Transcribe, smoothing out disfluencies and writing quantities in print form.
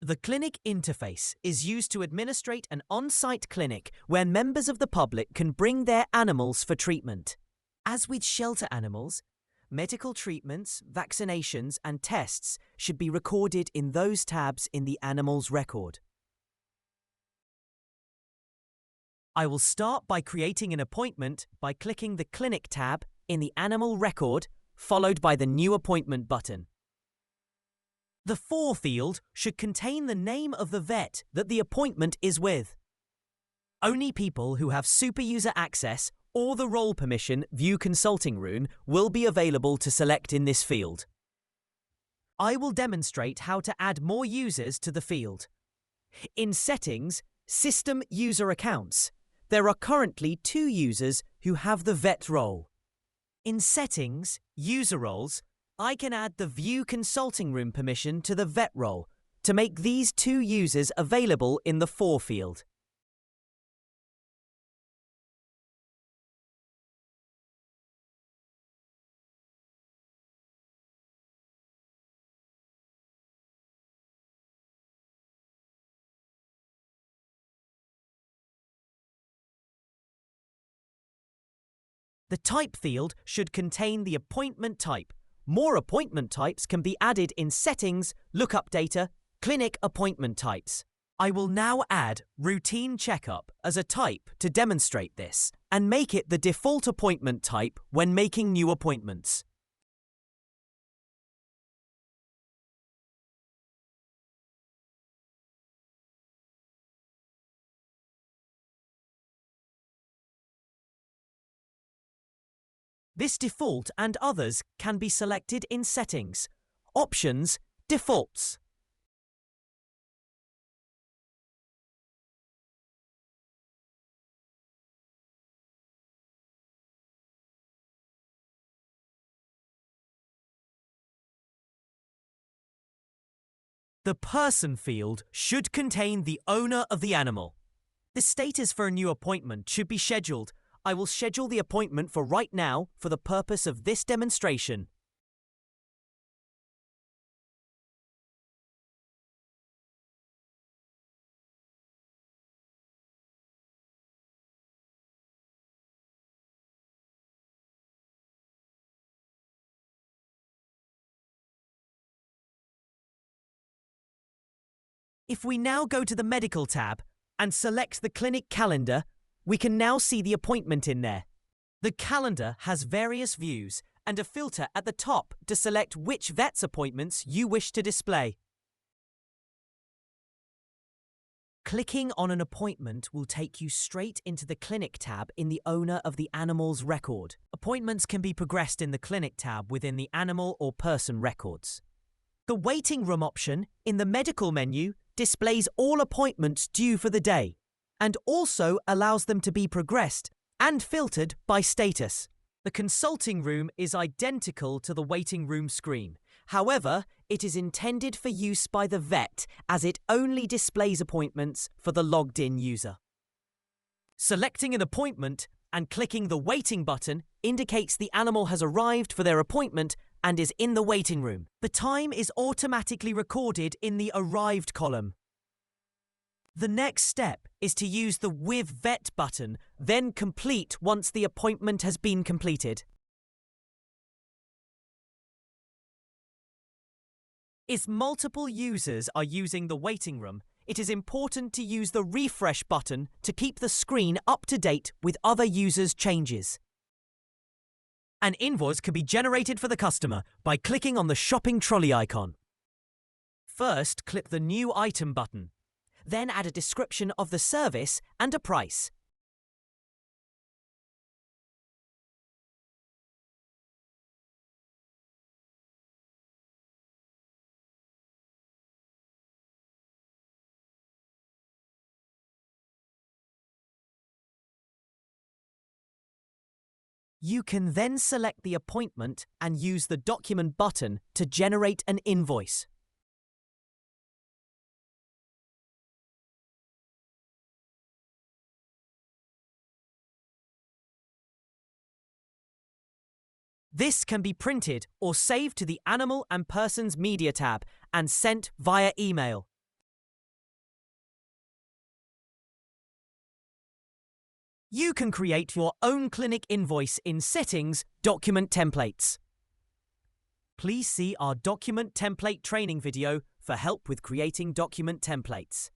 The clinic interface is used to administrate an on-site clinic where members of the public can bring their animals for treatment. As with shelter animals, medical treatments, vaccinations, and tests should be recorded in those tabs in the animal's record. I will start by creating an appointment by clicking the Clinic tab in the Animal Record, followed by the New Appointment button. The For field should contain the name of the vet that the appointment is with. Only people who have superuser access or the role permission View Consulting Room will be available to select in this field. I will demonstrate how to add more users to the field. In Settings, System User Accounts, there are currently 2 users who have the vet role. In Settings, User Roles, I can add the View Consulting Room permission to the vet role to make these 2 users available in the For field. The Type field should contain the appointment type. More appointment types can be added in Settings, Lookup Data, Clinic Appointment Types. I will now add Routine Checkup as a type to demonstrate this and make it the default appointment type when making new appointments. This default and others can be selected in Settings, Options, Defaults. The Person field should contain the owner of the animal. The status for a new appointment should be scheduled. I will schedule the appointment for right now for the purpose of this demonstration. If we now go to the Medical tab and select the clinic calendar, we can now see the appointment in there. The calendar has various views and a filter at the top to select which vet's appointments you wish to display. Clicking on an appointment will take you straight into the Clinic tab in the owner of the animal's record. Appointments can be progressed in the Clinic tab within the animal or person records. The Waiting Room option in the Medical menu displays all appointments due for the day and also allows them to be progressed and filtered by status. The Consulting Room is identical to the Waiting Room screen. However, it is intended for use by the vet as it only displays appointments for the logged-in user. Selecting an appointment and clicking the Waiting button indicates the animal has arrived for their appointment and is in the waiting room. The time is automatically recorded in the Arrived column. The next step is to use the With Vet button, then Complete once the appointment has been completed. If multiple users are using the waiting room, it is important to use the Refresh button to keep the screen up to date with other users' changes. An invoice can be generated for the customer by clicking on the shopping trolley icon. First, click the New Item button. Then add a description of the service and a price. You can then select the appointment and use the Document button to generate an invoice. This can be printed or saved to the Animal and Persons Media tab and sent via email. You can create your own clinic invoice in Settings, Document Templates. Please see our document template training video for help with creating document templates.